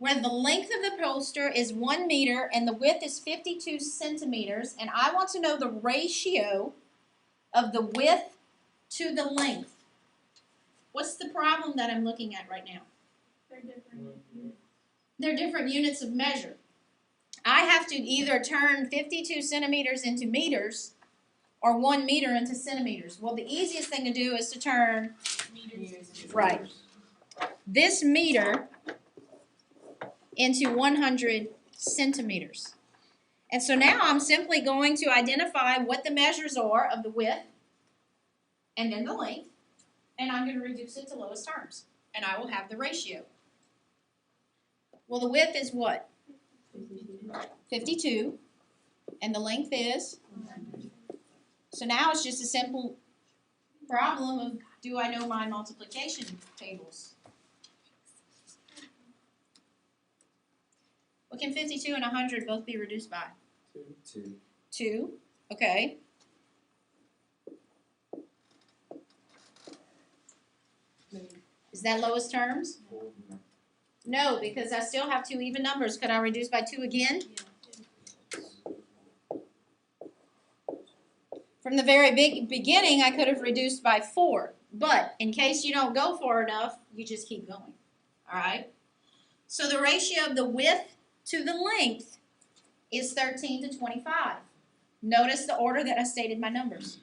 where the length of the poster is 1 meter and the width is 52 centimeters, and I want to know the ratio of the width to the length. What's the problem that I'm looking at right now? They're different units of measure. I have to either turn 52 centimeters into meters or 1 meter into centimeters. Well, the easiest thing to do is to turn right this meter into 100 centimeters. And so now I'm simply going to identify what the measures are of the width and then the length, and I'm going to reduce it to lowest terms, and I will have the ratio. Well, the width is what? 52, and the length is? So now it's just a simple problem of, do I know my multiplication tables? What can 52 and 100 both be reduced by? 2. 2, okay. Is that lowest terms? No, because I still have 2 even numbers. Could I reduce by 2 again? From the very beginning, I could have reduced by 4. But in case you don't go far enough, you just keep going. All right? So the ratio of the width to the length is 13 to 25. Notice the order that I stated my numbers.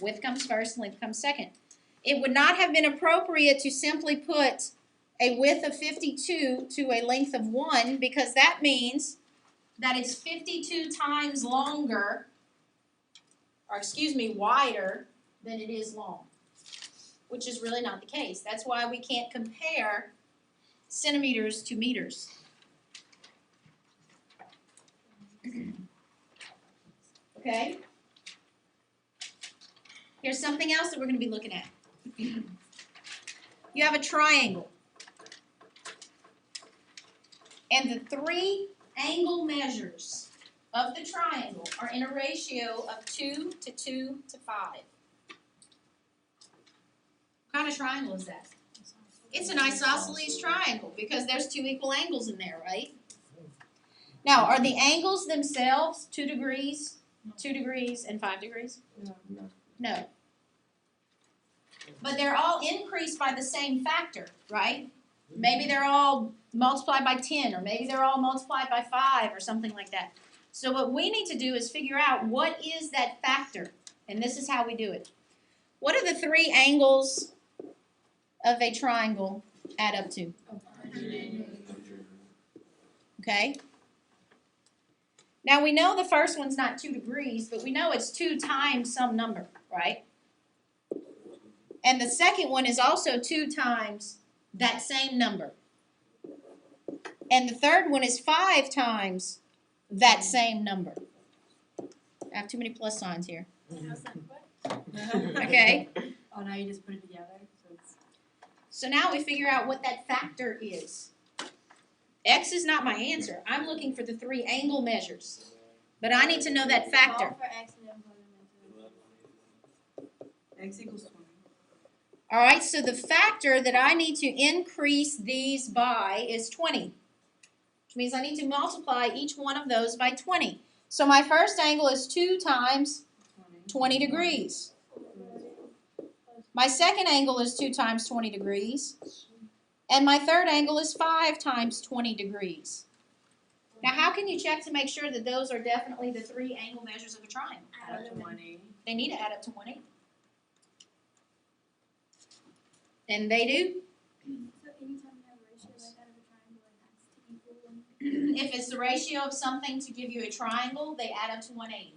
Width comes first, length comes second. It would not have been appropriate to simply put a width of 52 to a length of 1, because that means that it's 52 times longer, or excuse me, wider than it is long, which is really not the case. That's why we can't compare centimeters to meters. Okay? Here's something else that we're going to be looking at. You have a triangle. And the 3 angle measures of the triangle are in a ratio of 2 to 2 to 5. What kind of triangle is that? It's an isosceles triangle because there's 2 equal angles in there, right? Now, are the angles themselves 2 degrees, 2 degrees, and 5 degrees? No. But they're all increased by the same factor, right? Maybe they're all multiplied by 10, or maybe they're all multiplied by 5, or something like that. So what we need to do is figure out what is that factor, and this is how we do it. What are the 3 angles of a triangle add up to? Okay? Now we know the first one's not 2 degrees, but we know it's 2 times some number, right? And the second one is also 2 times that same number. And the third one is 5 times that same number. I have too many plus signs here. Okay? Oh, now you just put it together? So now we figure out what that factor is. X is not my answer. I'm looking for the 3 angle measures. But I need to know that factor. X equals 20. All right, so the factor that I need to increase these by is 20, which means I need to multiply each one of those by 20. So my first angle is 2 times 20 degrees. My second angle is 2 times 20 degrees. And my third angle is 5 times 20 degrees. Now, how can you check to make sure that those are definitely the 3 angle measures of a triangle? Add up to 180. They need to add up to 180. And they do. So anytime you have a ratio like that of a triangle, it has to equal 1. If it's the ratio of something to give you a triangle, they add up to 180.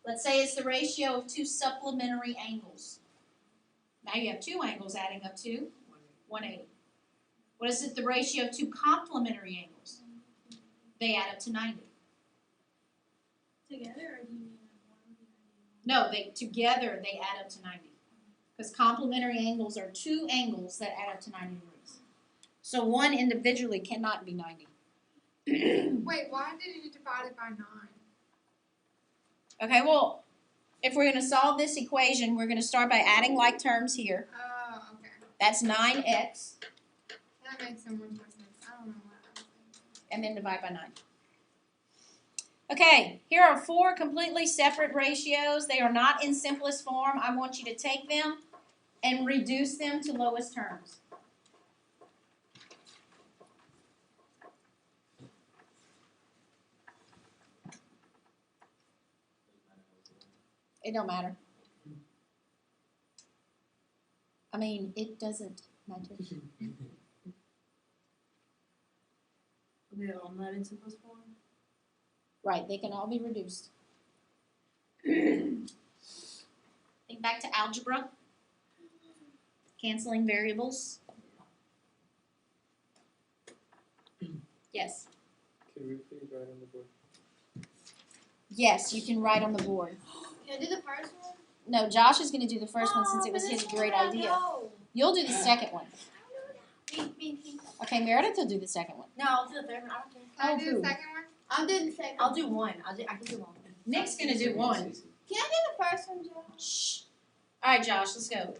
Let's say it's the ratio of 2 supplementary angles. Now you have 2 angles adding up to 180. What is it the ratio of 2 complementary angles? They add up to 90. Together, or do you mean one? No, together they add up to 90. Because complementary angles are 2 angles that add up to 90 degrees. So one individually cannot be 90. Wait, why did you divide it by 9? Okay, well, if we're going to solve this equation, we're going to start by adding like terms here. Oh, okay. That's 9x. That makes so much more sense. I don't know and then divide by 9. Okay, here are 4 completely separate ratios. They are not in simplest form. I want you to take them and reduce them to lowest terms. It don't matter. I mean, it doesn't matter. They're all not in simplest form? Right, they can all be reduced. Think back to algebra. Canceling variables. Yes. Can we please write on the board? Yes, you can write on the board. Can I do the first one? No, Josh is going to do the first one since it was his great idea. You'll do the second one. Me. Okay, Meredith will do the second one. No, I'll do the third one. I don't care. Can I Oh, do who? the second one? I'm doing the second. I'll do one. I can do one. Nick's going to do one. Can I do the first one, Joe? Shh. All right, Josh, let's go.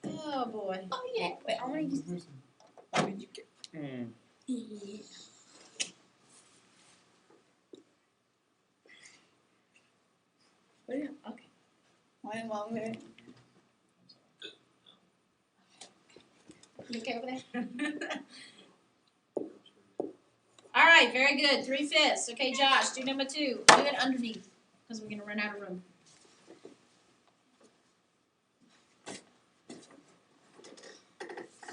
Oh, boy. Oh yeah. Wait, I want to use How did you get? Okay. One longer. You okay over there? All right, very good. 3/5. Okay, Josh, do number 2. Do it underneath because we're going to run out of room.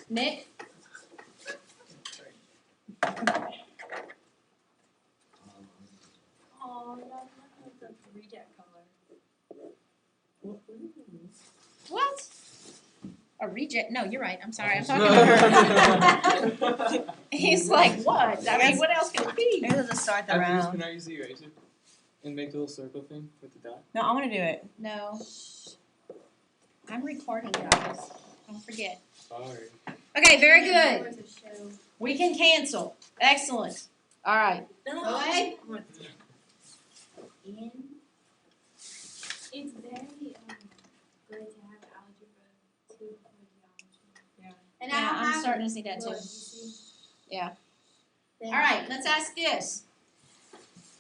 Nick? Oh, no, the reject color. What? A reject? No, you're right. I'm sorry. I'm talking to her. He's like, what? I mean, what else could it be? Maybe let's start the round. Can I use the eraser and make the little circle thing with the dot? No, I want to do it. No. I'm recording, guys. Don't forget. Sorry. Okay, very good. We can cancel. Excellent. All right. Away. In. It's very good to have algebra 2 before geometry. And Yeah, I'm starting to see that too. Yeah. All right, let's ask this.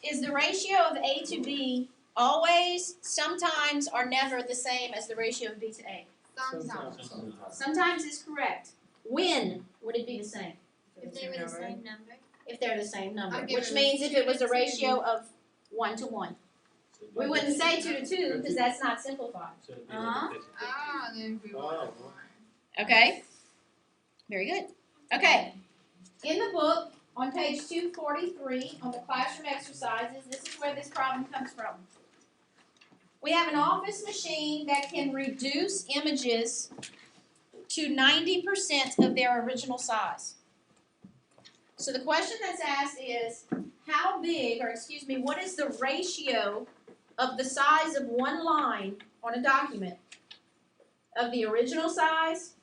Is the ratio of A to B always, sometimes, or never the same as the ratio of B to A? Sometimes. Sometimes is correct. When would it be the same? If they were the same number. If they're the same number, I'll give which it means if it was a 2 to 2. ratio of 1 to 1. We wouldn't say 2 to 2 because that's not simplified. Uh-huh. Ah, then we want more. Okay? Very good. Okay. In the book, on page 243, on the classroom exercises, this is where this problem comes from. We have an office machine that can reduce images to 90% of their original size. So the question that's asked is, how big, or excuse me, what is the ratio of the size of one line on a document of the original size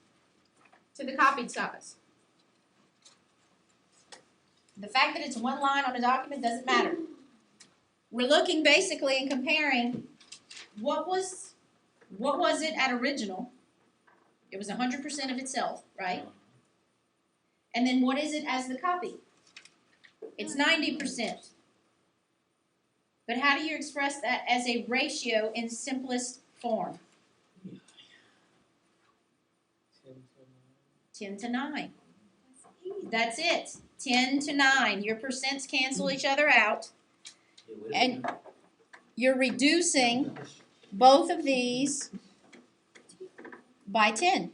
to the copied size? The fact that it's one line on a document doesn't matter. We're looking basically and comparing what was it at original? It was 100% of itself, right? And then what is it as the copy? It's 90%. But how do you express that as a ratio in simplest form? 10 to 9. That's it. 10 to 9. Your percents cancel each other out. And you're reducing both of these by 10.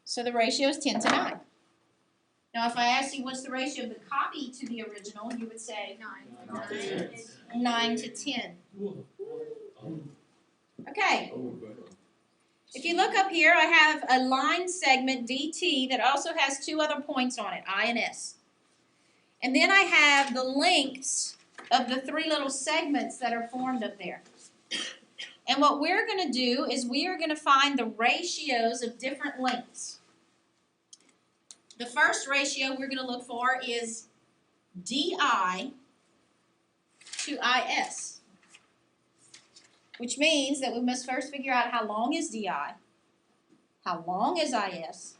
So the ratio is 10 to 9. Now if I asked you what's the ratio of the copy to the original, you would say 9 to 10. Okay. If you look up here, I have a line segment DT that also has 2 other points on it, I and S. And then I have the lengths of the 3 little segments that are formed up there. And what we're going to do is we are going to find the ratios of different lengths. The first ratio we're going to look for is DI to IS, which means that we must first figure out how long is DI, how long is IS,